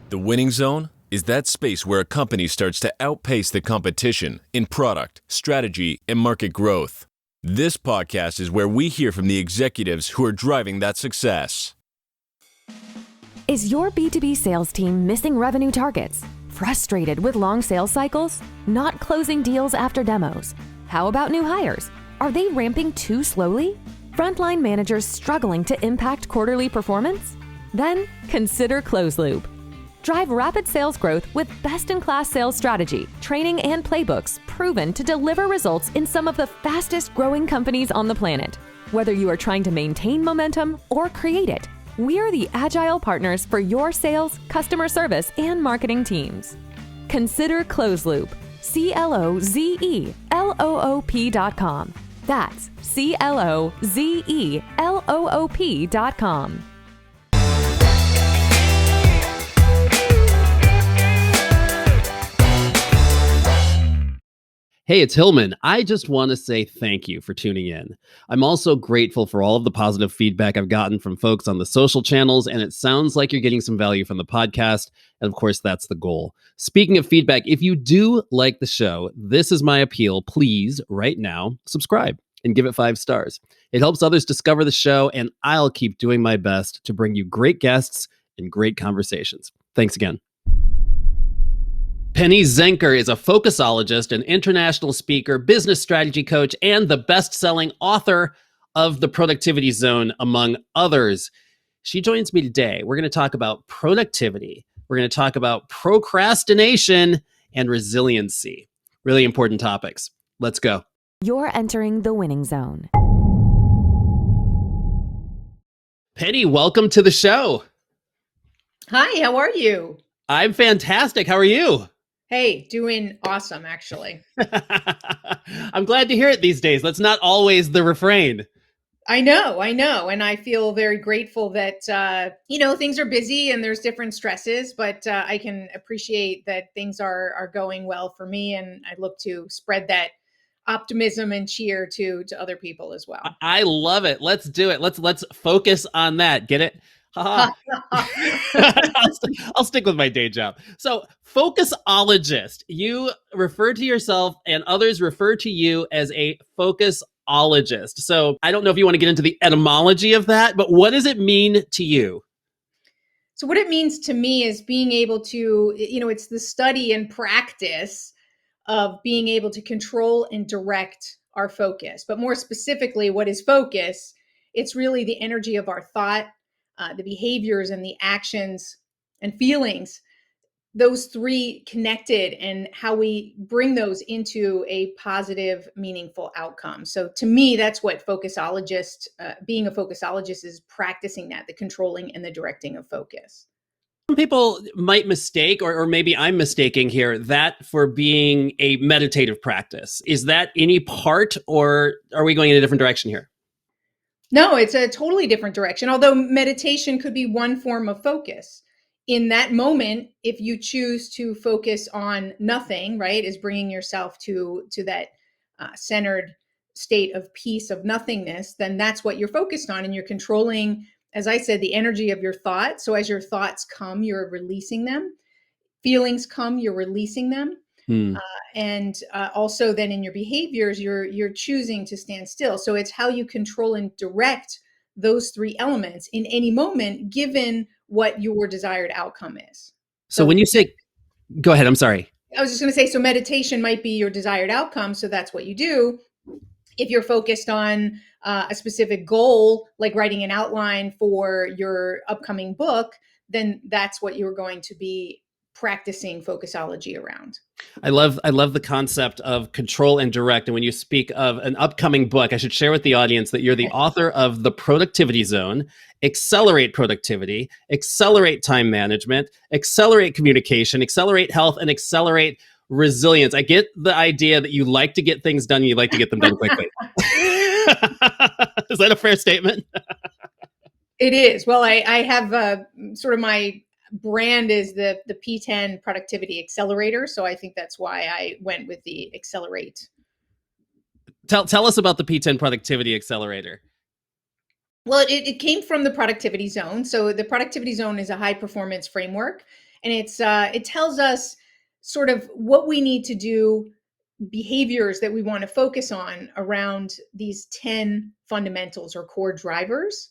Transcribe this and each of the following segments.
The winning zone is that space where a company starts to outpace the competition in product, strategy, and market growth. This podcast is where we hear from the executives who are driving that success. Is your B2B sales team missing revenue targets? Frustrated with long sales cycles? Not closing deals after demos? How about new hires? Are they ramping too slowly? Frontline managers struggling to impact quarterly performance? Then consider Close Loop. Drive rapid sales growth with best-in-class sales strategy, training, and playbooks proven to deliver results in some of the fastest growing companies on the planet. Whether you are trying to maintain momentum or create it, we're the agile partners for your sales, customer service, and marketing teams. Consider Close Loop. CLOZELOOP.com. That's CLOZELOOP.com. Hey, it's Hilmon. I just want to say thank you for tuning in. I'm also grateful for all of the positive feedback I've gotten from folks on the social channels, and it sounds like you're getting some value from the podcast. And of course, that's the goal. Speaking of feedback, if you do like the show, this is my appeal. Please, right now, subscribe and give it 5 stars. It helps others discover the show, and I'll keep doing my best to bring you great guests and great conversations. Thanks again. Penny Zenker is a Focusologist, an international speaker, business strategy coach, and the best-selling author of The Productivity Zone, among others. She joins me today. We're going to talk about productivity. We're going to talk about procrastination and resiliency. Really important topics. Let's go. You're entering the winning zone. Penny, welcome to the show. Hi, how are you? I'm fantastic. How are you? Hey, doing awesome, actually. I'm glad to hear it these days. That's not always the refrain. I know. And I feel very grateful that, things are busy and there's different stresses, but I can appreciate that things are going well for me. And I look to spread that optimism and cheer to other people as well. I love it. Let's do it. Let's focus on that. Get it? I'll stick with my day job. So, Focusologist, you refer to yourself and others refer to you as a Focusologist. So, I don't know if you want to get into the etymology of that, but what does it mean to you? So what it means to me is being able to, it's the study and practice of being able to control and direct our focus. But more specifically, what is focus? It's really the energy of our thought, the behaviors and the actions and feelings, those three connected, and how we bring those into a positive, meaningful outcome. So to me, that's what being a focusologist is, practicing that, the controlling and the directing of focus. Some people might mistake, or maybe I'm mistaking here, that for being a meditative practice. Is that any part, or are we going in a different direction here? No, it's a totally different direction. Although meditation could be one form of focus. In that moment, if you choose to focus on nothing, right, is bringing yourself to that centered state of peace, of nothingness, then that's what you're focused on. And you're controlling, as I said, the energy of your thoughts. So as your thoughts come, you're releasing them. Feelings come, you're releasing them. And also then in your behaviors, you're choosing to stand still. So it's how you control and direct those three elements in any moment, given what your desired outcome is. So when you say, go ahead, I'm sorry. I was just going to say, so meditation might be your desired outcome. So that's what you do. If you're focused on a specific goal, like writing an outline for your upcoming book, then that's what you're going to be practicing Focusology around. I love the concept of control and direct. And when you speak of an upcoming book, I should share with the audience that you're the author of The Productivity Zone, Accelerate Productivity, Accelerate Time Management, Accelerate Communication, Accelerate Health, and Accelerate Resilience. I get the idea that you like to get things done and you like to get them done quickly. Is that a fair statement? It is. Well, I have sort of my brand is the P10 Productivity Accelerator. So I think that's why I went with the Accelerate. Tell us about the P10 Productivity Accelerator. Well, it came from the Productivity Zone. So the Productivity Zone is a high performance framework. And it tells us sort of what we need to do, behaviors that we want to focus on around these 10 fundamentals or core drivers,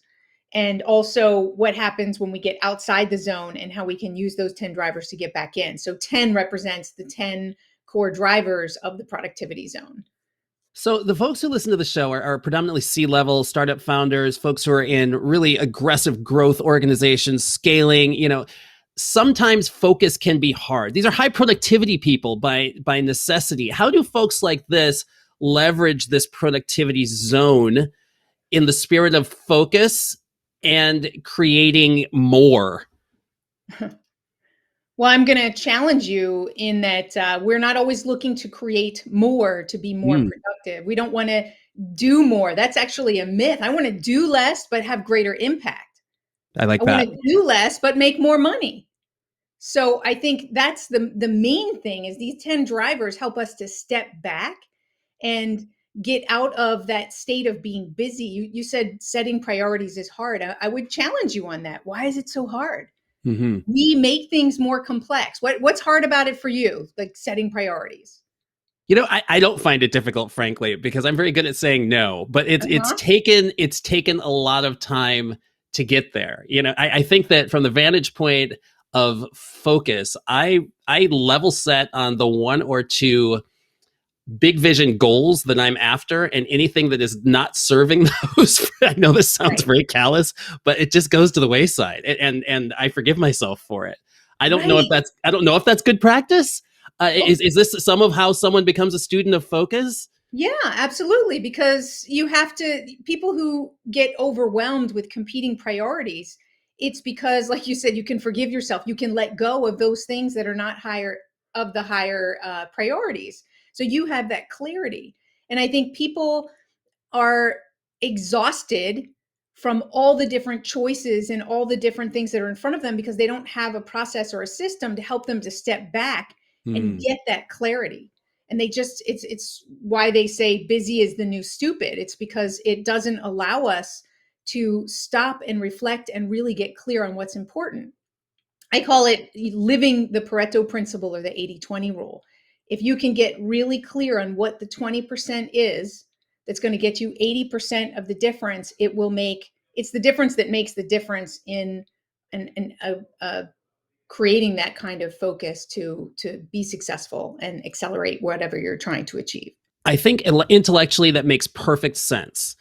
and also what happens when we get outside the zone and how we can use those 10 drivers to get back in. So 10 represents the 10 core drivers of the productivity zone. So the folks who listen to the show are predominantly C-level startup founders, folks who are in really aggressive growth organizations, scaling, sometimes focus can be hard. These are high productivity people by necessity. How do folks like this leverage this productivity zone in the spirit of focus and creating more? Well, I'm going to challenge you in that we're not always looking to create more to be more productive. We don't want to do more. That's actually a myth. I want to do less, but have greater impact. I like I that. want to do less, but make more money. So I think that's the main thing is these 10 drivers help us to step back and get out of that state of being busy. You said setting priorities is hard. I would challenge you on that. Why is it so hard? Mm-hmm. We make things more complex. What's hard about it for you, like setting priorities? I don't find it difficult, frankly, because I'm very good at saying no, but it's taken a lot of time to get there. I think that from the vantage point of focus, I level set on the one or two big vision goals that I'm after, and anything that is not serving those, I know this sounds very callous, but it just goes to the wayside, and I forgive myself for it. I don't know if that's good practice. Is this some of how someone becomes a student of focus? Yeah, absolutely. Because people who get overwhelmed with competing priorities, it's because, like you said, you can forgive yourself. You can let go of those things that are not higher priorities. So you have that clarity. And I think people are exhausted from all the different choices and all the different things that are in front of them because they don't have a process or a system to help them to step back and get that clarity. And it's why they say busy is the new stupid. It's because it doesn't allow us to stop and reflect and really get clear on what's important. I call it living the Pareto principle or the 80-20 rule. If you can get really clear on what the 20% is, that's going to get you 80% of the difference, it's the difference that makes the difference in creating that kind of focus to be successful and accelerate whatever you're trying to achieve. I think intellectually that makes perfect sense.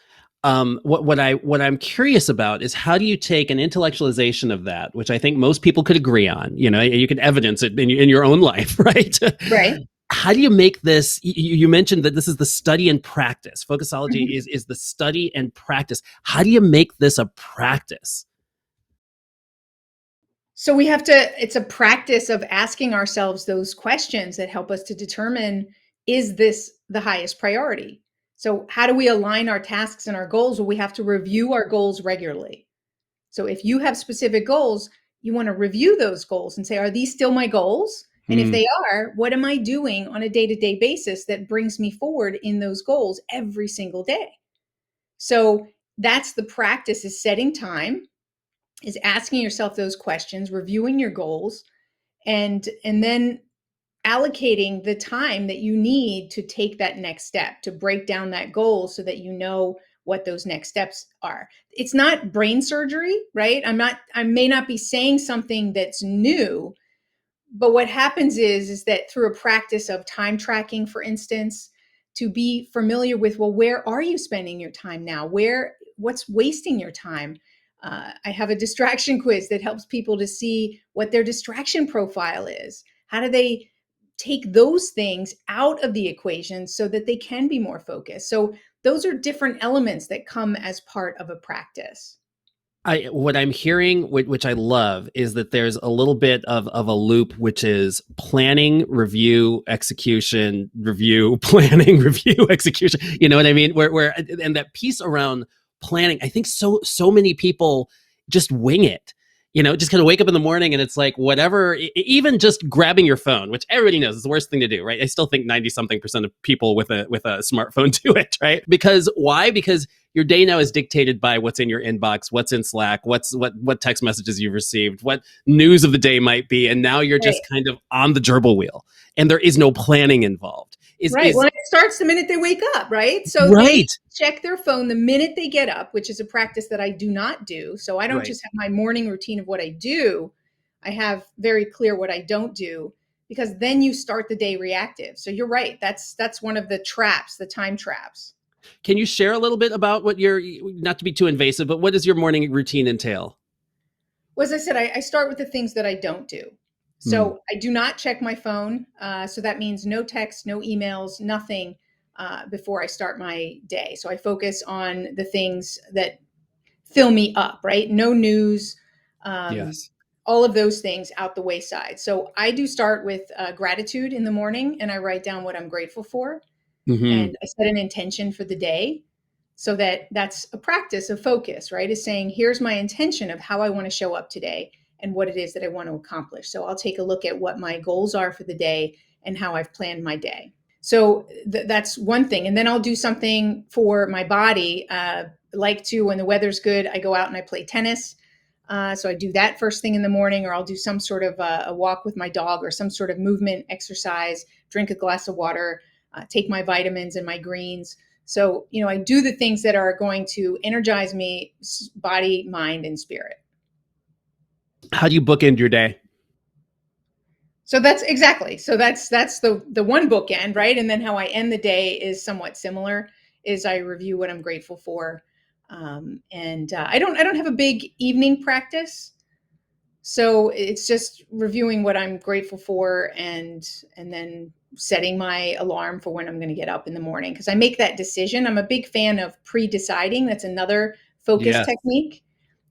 What I'm curious about is how do you take an intellectualization of that, which I think most people could agree on. You can evidence it in your own life, right? Right. How do you make this? You mentioned that this is the study and practice. Focusology is the study and practice. How do you make this a practice? So it's a practice of asking ourselves those questions that help us to determine, is this the highest priority? So how do we align our tasks and our goals? Well, we have to review our goals regularly. So if you have specific goals, you want to review those goals and say, are these still my goals? And if they are, what am I doing on a day-to-day basis that brings me forward in those goals every single day? So that's the practice, is setting time, is asking yourself those questions, reviewing your goals, and then allocating the time that you need to take that next step, to break down that goal so that you know what those next steps are. It's not brain surgery, right? I may not be saying something that's new, but what happens is that through a practice of time tracking, for instance, to be familiar with, well, where are you spending your time now? What's wasting your time? I have a distraction quiz that helps people to see what their distraction profile is. How do they take those things out of the equation so that they can be more focused? So those are different elements that come as part of a practice. What I'm hearing, which I love, is that there's a little bit of a loop, which is planning, review, execution, review, planning, review, execution. You know what I mean? And that piece around planning, I think so many people just wing it. Just kind of wake up in the morning and it's like whatever, even just grabbing your phone, which everybody knows is the worst thing to do, right? I still think 90-something% of people with a smartphone do it, right? Why? Because your day now is dictated by what's in your inbox, what's in Slack, what text messages you've received, what news of the day might be, and now you're just kind of on the gerbil wheel, and there is no planning involved. Well, it starts the minute they wake up, right? So they check their phone the minute they get up, which is a practice that I do not do. So I don't just have my morning routine of what I do. I have very clear what I don't do, because then you start the day reactive. So you're right. That's one of the traps, the time traps. Can you share a little bit about what not to be too invasive, but what does your morning routine entail? Well, as I said, I start with the things that I don't do. So I do not check my phone. So that means no text, no emails, nothing before I start my day. So I focus on the things that fill me up, right? No news, all of those things out the wayside. So I do start with gratitude in the morning, and I write down what I'm grateful for. And I set an intention for the day. So that's a practice of focus, right? Is saying, here's my intention of how I want to show up today and what it is that I want to accomplish. So I'll take a look at what my goals are for the day and how I've planned my day. So that's one thing. And then I'll do something for my body. Like to, when the weather's good, I go out and I play tennis. So I do that first thing in the morning, or I'll do some sort of a walk with my dog, or some sort of movement exercise, drink a glass of water, take my vitamins and my greens. So, I do the things that are going to energize me, body, mind, and spirit. How do you bookend your day? So that's the one bookend, right? And then how I end the day is somewhat similar. Is I review what I'm grateful for, and I don't have a big evening practice. So it's just reviewing what I'm grateful for, and then setting my alarm for when I'm going to get up in the morning, because I make that decision. I'm a big fan of pre-deciding. That's another focus technique.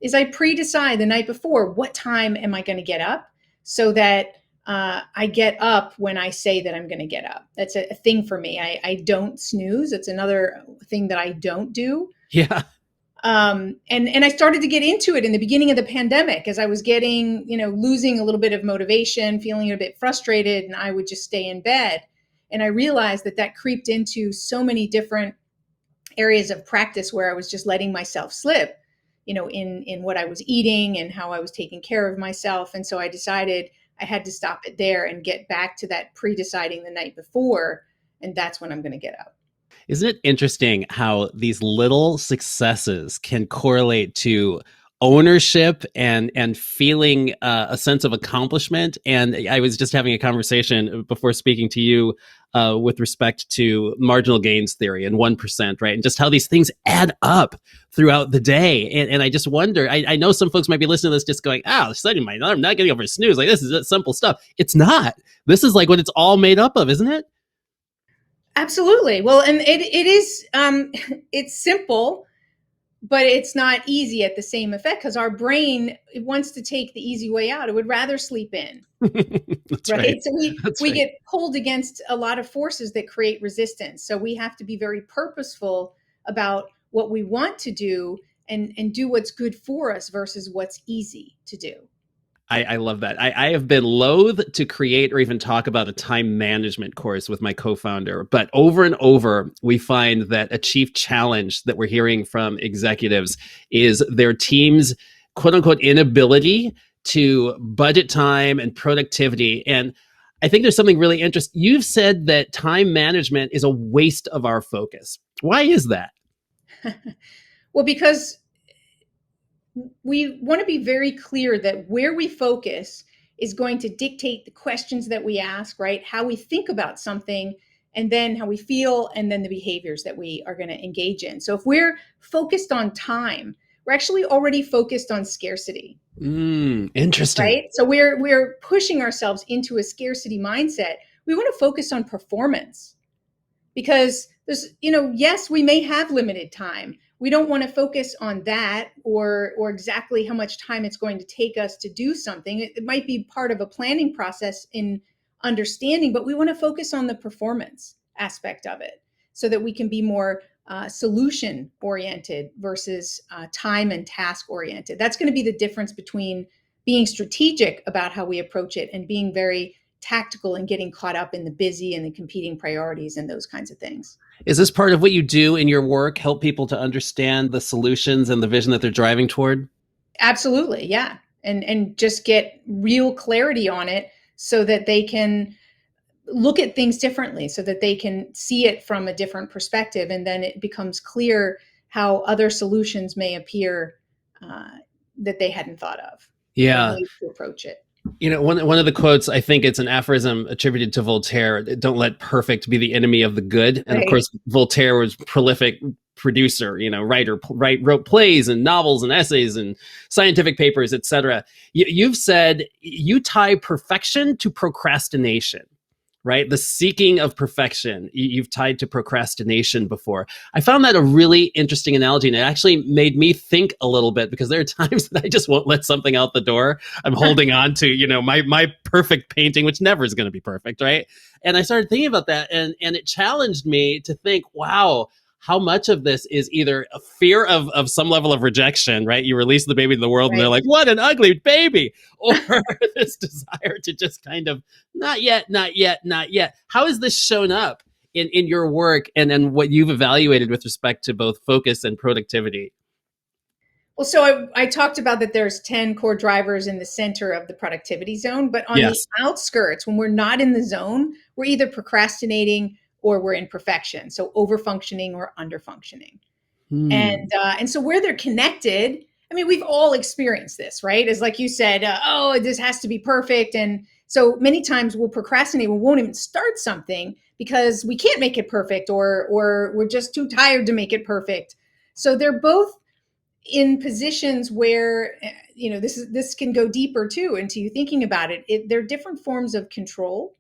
Is I pre-decide the night before, what time am I going to get up, so that I get up when I say that I'm going to get up. That's a thing for me. I don't snooze. It's another thing that I don't do. Yeah. And I started to get into it in the beginning of the pandemic, as I was getting, losing a little bit of motivation, feeling a bit frustrated, and I would just stay in bed. And I realized that creeped into so many different areas of practice where I was just letting myself slip, in what I was eating and how I was taking care of myself. And so I decided I had to stop it there and get back to that pre-deciding the night before. And that's when I'm going to get up. Isn't it interesting how these little successes can correlate to ownership and feeling a sense of accomplishment? And I was just having a conversation before speaking to you with respect to marginal gains theory and 1%, right? And just how these things add up throughout the day. And I just wonder, I know some folks might be listening to this just going, setting my alarm, not getting over a snooze. Like, this is simple stuff. It's not. This is like what it's all made up of, isn't it? Absolutely. Well, and it is, it's simple, but it's not easy at the same effect, because our brain, it wants to take the easy way out. It would rather sleep in. That's right. So we get pulled against a lot of forces that create resistance. So we have to be very purposeful about what we want to do, and do what's good for us versus what's easy to do. I love that. I have been loath to create or even talk about a time management course with my co-founder, but over and over, we find that a chief challenge that we're hearing from executives is their team's quote unquote inability to budget time and productivity. And I think there's something really interesting. You've said that time management is a waste of our focus. Why is that? Well, because we want to be very clear that where we focus is going to dictate the questions that we ask, right? How we think about something, and then how we feel, and then the behaviors that we are going to engage in. So if we're focused on time, we're actually already focused on scarcity. Interesting. Right? So we're pushing ourselves into a scarcity mindset. We want to focus on performance, because there's, yes, we may have limited time. We don't want to focus on that, or exactly how much time it's going to take us to do something. It might be part of a planning process in understanding, but we want to focus on the performance aspect of it, so that we can be more solution oriented versus time and task oriented. That's going to be the difference between being strategic about how we approach it and being very tactical and getting caught up in the busy and the competing priorities and those kinds of things. Is this part of what you do in your work, help people to understand the solutions and the vision that they're driving toward? Absolutely. Yeah. And just get real clarity on it so that they can look at things differently, so that they can see it from a different perspective. And then it becomes clear how other solutions may appear that they hadn't thought of. Yeah. Ways to approach it. You know, one of the quotes, I think it's an aphorism attributed to Voltaire: "Don't let perfect be the enemy of the good." And of Right. course, Voltaire was a prolific producer, wrote plays and novels and essays and scientific papers, etc. You've said you tie perfection to procrastination, right? The seeking of perfection, you've tied to procrastination before. I found that a really interesting analogy, and it actually made me think a little bit, because there are times that I just won't let something out the door. I'm holding on to, my perfect painting, which never is going to be perfect, right? And I started thinking about that, and it challenged me to think, wow, how much of this is either a fear of some level of rejection, right? You release the baby to the world, right, and they're like, what an ugly baby, or this desire to just kind of, not yet, not yet, not yet. How has this shown up in your work and what you've evaluated with respect to both focus and productivity? Well, so I talked about that there's 10 core drivers in the center of the productivity zone, but on Yes. the outskirts, when we're not in the zone, we're either procrastinating or we're in perfection. So overfunctioning or underfunctioning. And so where they're connected, I mean, we've all experienced this, right? As like you said, this has to be perfect. And so many times we'll procrastinate. We won't even start something because we can't make it perfect, or we're just too tired to make it perfect. So they're both in positions where, this can go deeper too into you thinking about it. They're different forms of control.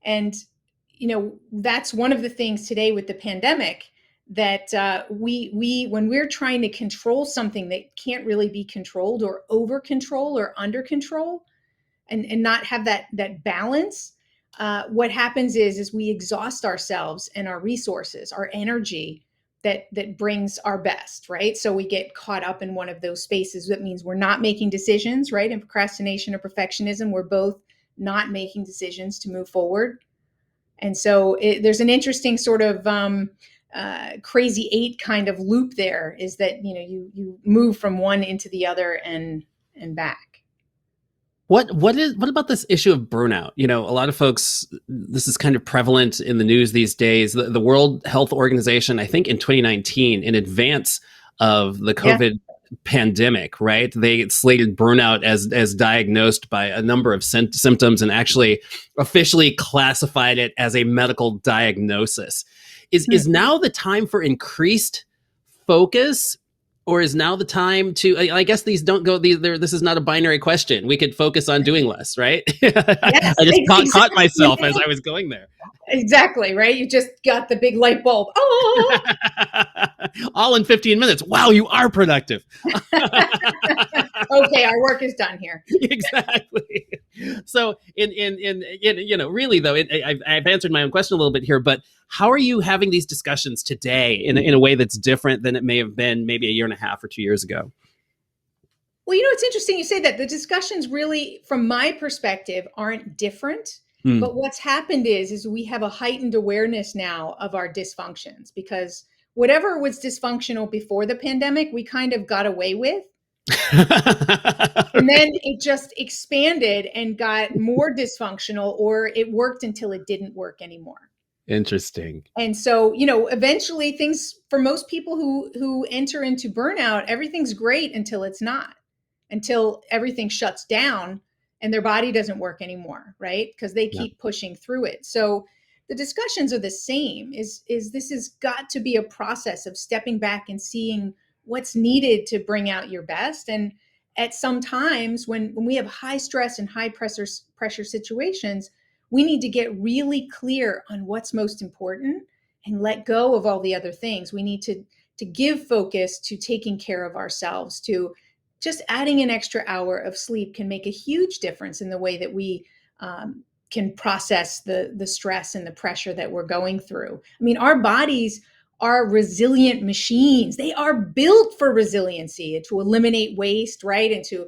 And, that's one of the things today with the pandemic, that we when we're trying to control something that can't really be controlled, or over control or under control, and not have that balance, what happens is we exhaust ourselves and our resources, our energy that brings our best, right? So we get caught up in one of those spaces. That means we're not making decisions, right? In procrastination or perfectionism, we're both not making decisions to move forward. And so there's an interesting sort of crazy eight kind of loop there, is that, you move from one into the other and back. What about this issue of burnout? A lot of folks, this is kind of prevalent in the news these days. The World Health Organization, I think in 2019, in advance of the COVID pandemic, right? They slated burnout as diagnosed by a number of symptoms, and actually officially classified it as a medical diagnosis. Is now the time for increased focus? Or is now the time to, I guess these don't go, this is not a binary question. We could focus on doing less, right? Yes, I just caught myself as I was going there. Exactly, right? You just got the big light bulb. Oh! All in 15 minutes. Wow, you are productive. Okay, our work is done here. Exactly. So really though, I've answered my own question a little bit here, but how are you having these discussions today in a way that's different than it may have been maybe a year and a half or 2 years ago? Well, it's interesting you say that. The discussions really, from my perspective, aren't different. But what's happened is we have a heightened awareness now of our dysfunctions, because whatever was dysfunctional before the pandemic, we kind of got away with. And then it just expanded and got more dysfunctional, or it worked until it didn't work anymore. Interesting. And so, eventually things, for most people who enter into burnout, everything's great until it's not, until everything shuts down and their body doesn't work anymore, right? Because they keep pushing through it. So the discussions are the same, is this has got to be a process of stepping back and seeing what's needed to bring out your best. And at some times when we have high stress and high pressure situations, we need to get really clear on what's most important and let go of all the other things. We need to give focus to taking care of ourselves, to just adding an extra hour of sleep can make a huge difference in the way that we can process the stress and the pressure that we're going through. I mean, our bodies are resilient machines. They are built for resiliency, to eliminate waste, right? And to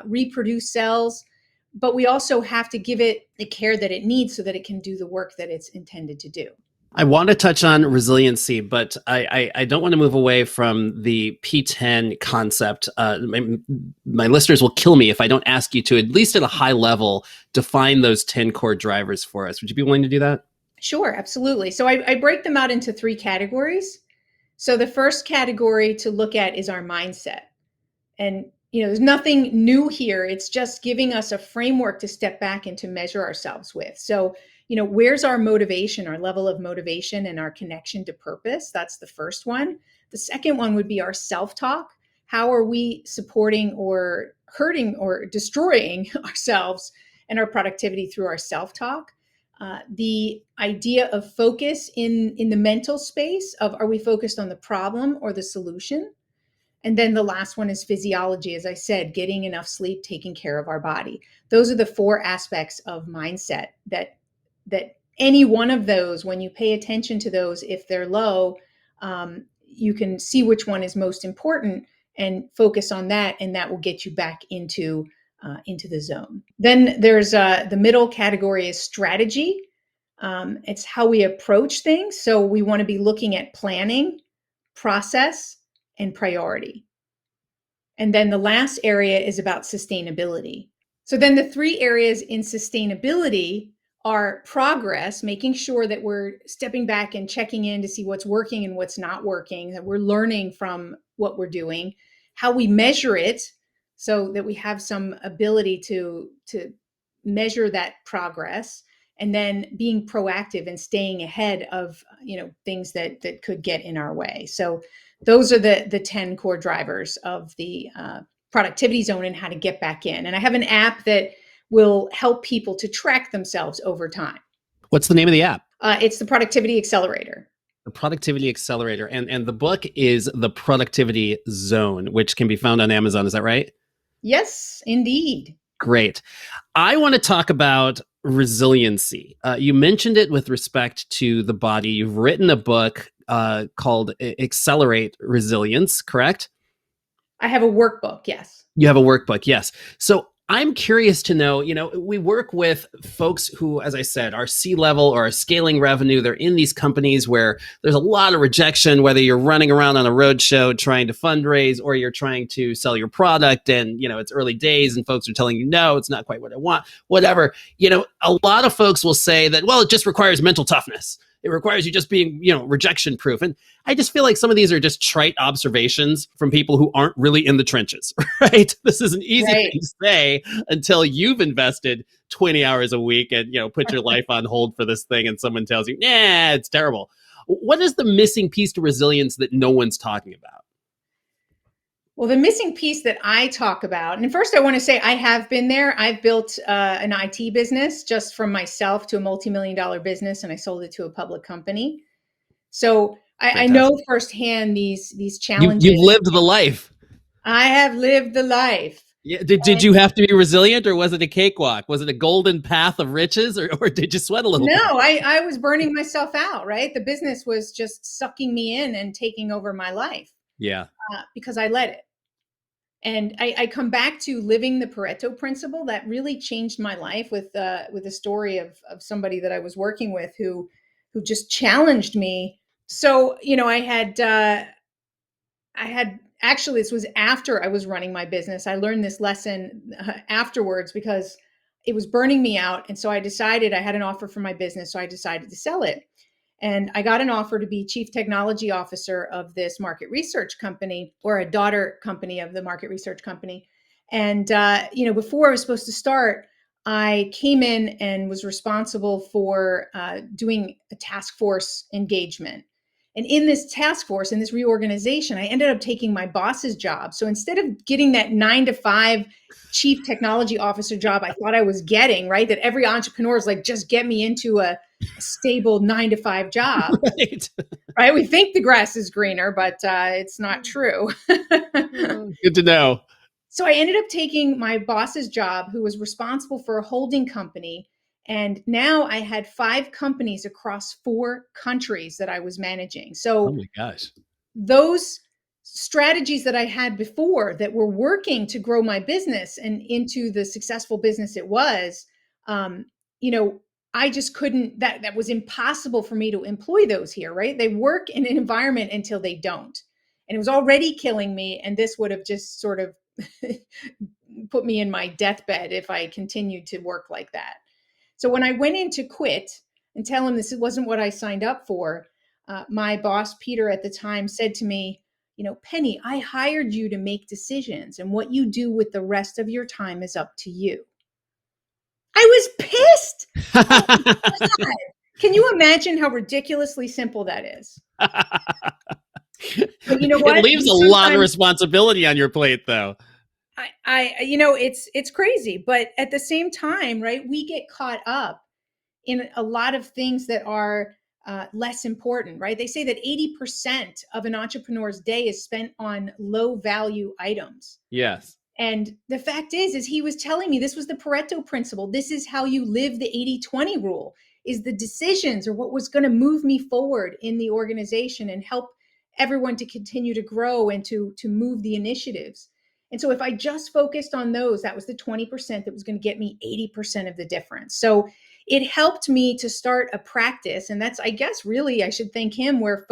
reproduce cells. but we also have to give it the care that it needs so that it can do the work that it's intended to do. I want to touch on resiliency, but I don't want to move away from the P10 concept. My listeners will kill me if I don't ask you to, at least at a high level, define those 10 core drivers for us. Would you be willing to do that? Sure, absolutely. So I break them out into 3 categories. So the first category to look at is our mindset. And, there's nothing new here. It's just giving us a framework to step back and to measure ourselves with. So, where's our motivation, our level of motivation and our connection to purpose? That's the first one. The second one would be our self-talk. How are we supporting or hurting or destroying ourselves and our productivity through our self-talk? The idea of focus in the mental space of, are we focused on the problem or the solution? And then the last one is physiology, as I said, getting enough sleep, taking care of our body. Those are the 4 aspects of mindset that any one of those, when you pay attention to those, if they're low, you can see which one is most important and focus on that, and that will get you back into the zone. Then there's the middle category is strategy. It's how we approach things. So we want to be looking at planning, process, and priority. And then the last area is about sustainability. So then the 3 areas in sustainability are progress, making sure that we're stepping back and checking in to see what's working and what's not working, that we're learning from what we're doing, how we measure it so that we have some ability to measure that progress, and then being proactive and staying ahead of things that could get in our way. So those are the 10 core drivers of the productivity zone and how to get back in. And I have an app that will help people to track themselves over time. What's the name of the app? It's the Productivity Accelerator. The Productivity Accelerator. And the book is The Productivity Zone, which can be found on Amazon. Is that right? Yes, indeed. Great. I want to talk about resiliency. You mentioned it with respect to the body. You've written a book called Accelerate Resilience, correct? I have a workbook, yes. You have a workbook, yes. So I'm curious to know, we work with folks who, as I said, are C-level or are scaling revenue. They're in these companies where there's a lot of rejection, whether you're running around on a roadshow trying to fundraise or you're trying to sell your product and, it's early days and folks are telling you, no, it's not quite what I want, whatever. A lot of folks will say that, well, it just requires mental toughness. It requires you just being, rejection proof. And I just feel like some of these are just trite observations from people who aren't really in the trenches, right? This is an easy thing to say until you've invested 20 hours a week and, put your life on hold for this thing and someone tells you, nah, it's terrible. What is the missing piece to resilience that no one's talking about? Well, the missing piece that I talk about, and first I want to say I have been there. I've built an IT business just from myself to a multi-million-dollar business, and I sold it to a public company. So I know firsthand these challenges. You've lived the life. I have lived the life. Yeah. Did you have to be resilient, or was it a cakewalk? Was it a golden path of riches, or did you sweat a little bit? No, I was burning myself out, right? The business was just sucking me in and taking over my life. Yeah. Because I let it. And I come back to living the Pareto principle that really changed my life with a story of somebody that I was working with who just challenged me. So, I had actually, this was after I was running my business. I learned this lesson afterwards because it was burning me out. And so I decided, I had an offer for my business, so I decided to sell it. And I got an offer to be chief technology officer of this market research company, or a daughter company of the market research company. And, before I was supposed to start, I came in and was responsible for doing a task force engagement. And in this task force, in this reorganization, I ended up taking my boss's job. So instead of getting that 9-to-5 chief technology officer job I thought I was getting, right, that every entrepreneur is like, just get me into a stable 9-to-5 job. Right? We think the grass is greener, but it's not true. Good to know. So I ended up taking my boss's job, who was responsible for a holding company. And now I had 5 companies across 4 countries that I was managing. So oh my gosh, those strategies that I had before that were working to grow my business and into the successful business it was, um, you know, I just couldn't, that was impossible for me to employ those here, right? They work in an environment until they don't. And it was already killing me. And this would have just sort of put me in my deathbed if I continued to work like that. So when I went in to quit and tell him this wasn't what I signed up for, my boss, Peter, at the time said to me, Penny, I hired you to make decisions, and what you do with the rest of your time is up to you. I was pissed. Oh my God. Can you imagine how ridiculously simple that is? But you know what? It leaves a lot of responsibility on your plate, though. It's crazy, but at the same time, right, we get caught up in a lot of things that are less important, right? They say that 80% of an entrepreneur's day is spent on low value items. Yes. And the fact is he was telling me this was the Pareto principle. This is how you live the 80-20 rule, is the decisions or what was going to move me forward in the organization and help everyone to continue to grow and to move the initiatives. And so if I just focused on those, that was the 20% that was going to get me 80% of the difference. So it helped me to start a practice. And that's, I guess, really, I should thank him where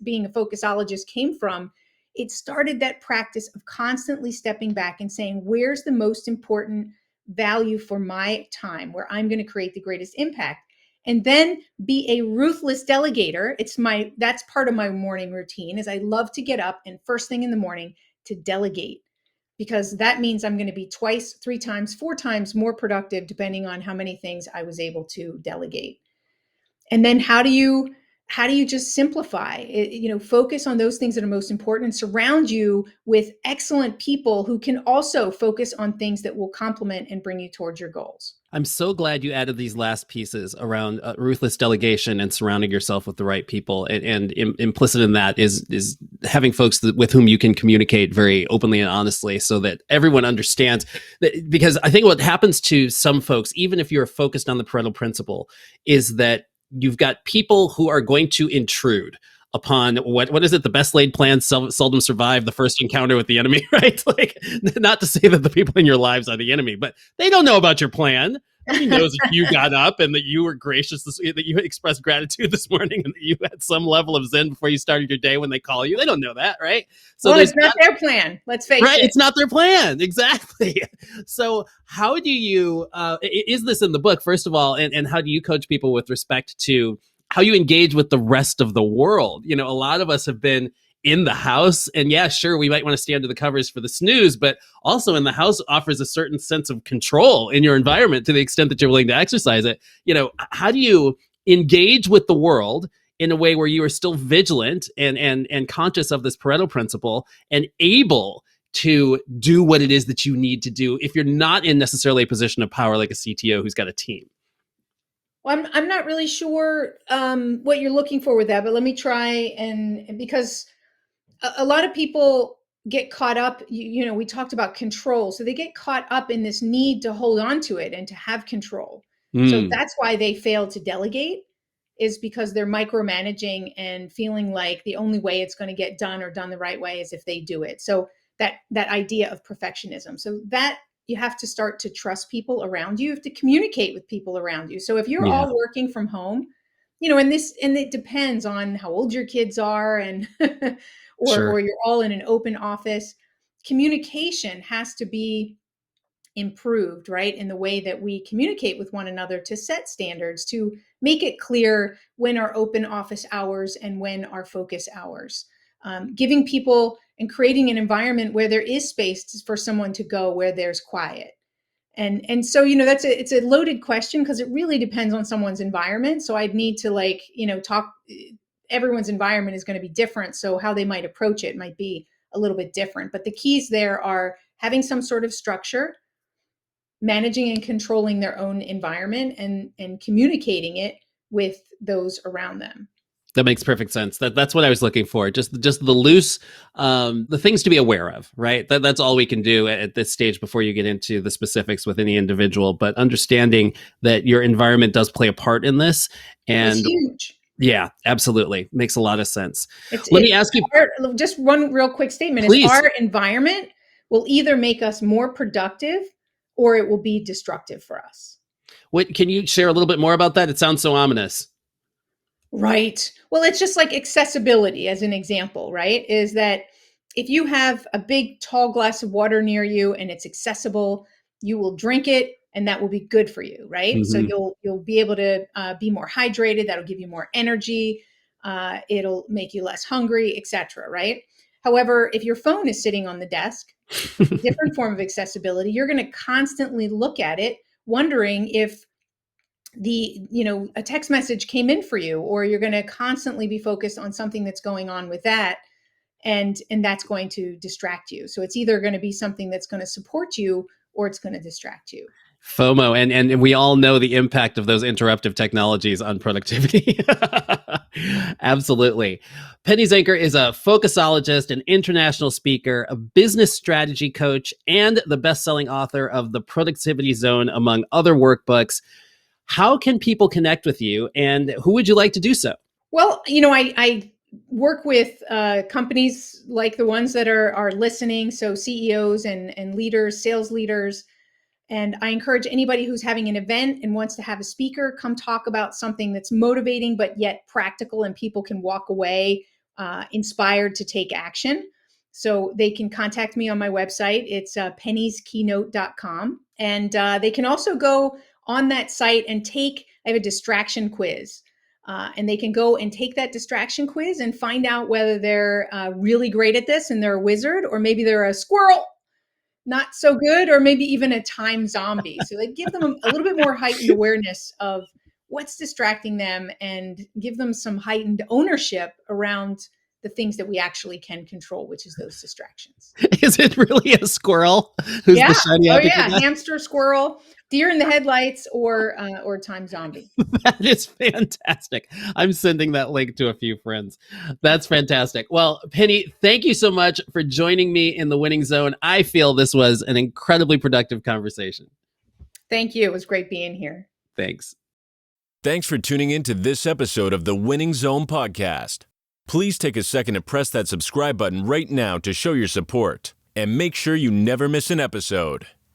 being a Focusologist came from. It started that practice of constantly stepping back and saying, where's the most important value for my time, where I'm going to create the greatest impact? And then be a ruthless delegator. That's part of my morning routine, is I love to get up and first thing in the morning to delegate, because that means I'm going to be 2x, 3x, 4x more productive, depending on how many things I was able to delegate. And then how do you just simplify it, focus on those things that are most important and surround you with excellent people who can also focus on things that will complement and bring you towards your goals. I'm so glad you added these last pieces around ruthless delegation and surrounding yourself with the right people. And implicit in that is having folks with whom you can communicate very openly and honestly, so that everyone understands that. Because I think what happens to some folks, even if you're focused on the Pareto principle, is that you've got people who are going to intrude upon what is it? The best laid plans seldom survive the first encounter with the enemy, right? Like, not to say that the people in your lives are the enemy, but they don't know about your plan. Nobody knows that you got up and that you were gracious, that you expressed gratitude this morning, and that you had some level of Zen before you started your day when they call you. They don't know that, right? So it's not their plan. Let's face it. It's not their plan. Exactly. So how do you, is this in the book, first of all, and how do you coach people with respect to how you engage with the rest of the world? A lot of us have been in the house, and yeah, sure, we might want to stay under the covers for the snooze, but also in the house offers a certain sense of control in your environment to the extent that you're willing to exercise it. How do you engage with the world in a way where you are still vigilant and conscious of this Pareto principle and able to do what it is that you need to do if you're not in necessarily a position of power like a CTO who's got a team? Well, I'm not really sure what you're looking for with that, but let me try. And because a lot of people get caught up, we talked about control. So they get caught up in this need to hold on to it and to have control. So that's why they fail to delegate, is because they're micromanaging and feeling like the only way it's going to get done or done the right way is if they do it. So that idea of perfectionism. So that you have to start to trust people around you. You have to communicate with people around you. So if you're all working from home, and it depends on how old your kids are and or you're all in an open office, communication has to be improved, right? In the way that we communicate with one another, to set standards, to make it clear when are open office hours and when are focus hours. Giving people and creating an environment where there is space for someone to go where there's quiet. And so, it's a loaded question because it really depends on someone's environment. So I'd need to talk, everyone's environment is going to be different. So how they might approach it might be a little bit different. But the keys there are having some sort of structure, managing and controlling their own environment, and communicating it with those around them. That makes perfect sense. That's what I was looking for. Just the loose, the things to be aware of, right? That's all we can do at this stage before you get into the specifics with any individual. But understanding that your environment does play a part in this, and it's huge. Yeah, absolutely. Makes a lot of sense. Let me It's ask you, just one real quick statement is please. our environment will either make us more productive or it will be destructive for us. What can you share a little bit more about that? It sounds so ominous. Right. Well, it's just like accessibility as an example, right? Is that if you have a big tall glass of water near you and it's accessible, you will drink it and that will be good for you, right? So Mhm. you'll be able to be more hydrated. That'll give you more energy. It'll make you less hungry, etc. Right? However, if your phone is sitting on the desk, it's a different form of accessibility. You're going to constantly look at it, wondering if a text message came in for you, or you're going to constantly be focused on something that's going on with that, and that's going to distract you. So it's either going to be something that's going to support you or it's going to distract you. FOMO, and we all know the impact of those interruptive technologies on productivity. Absolutely. Penny Zenker is a focusologist, an international speaker, a business strategy coach, and the best-selling author of The Productivity Zone, among other workbooks. How can people connect with you, and who would you like to do so? Well, I work with companies like the ones that are listening, so CEOs and leaders, sales leaders. And I encourage anybody who's having an event and wants to have a speaker come talk about something that's motivating, but yet practical, and people can walk away inspired to take action. So they can contact me on my website. It's pennysKeynote.com. And they can also go on that site and I have a distraction quiz. And they can go and take that distraction quiz and find out whether they're really great at this and they're a wizard, or maybe they're a squirrel, not so good, or maybe even a time zombie. So they give them a little bit more heightened awareness of what's distracting them and give them some heightened ownership around the things that we actually can control, which is those distractions. Is it really a squirrel who's Yeah. the shiny Oh object? yeah. Hamster, squirrel, deer in the headlights, or time zombie. That is fantastic. I'm sending that link to a few friends. That's fantastic. Well, Penny, thank you so much for joining me in the Winning Zone. I feel this was an incredibly productive conversation. Thank you. It was great being here. Thanks. Thanks for tuning in to this episode of the Winning Zone podcast. Please take a second to press that subscribe button right now to show your support. And make sure you never miss an episode.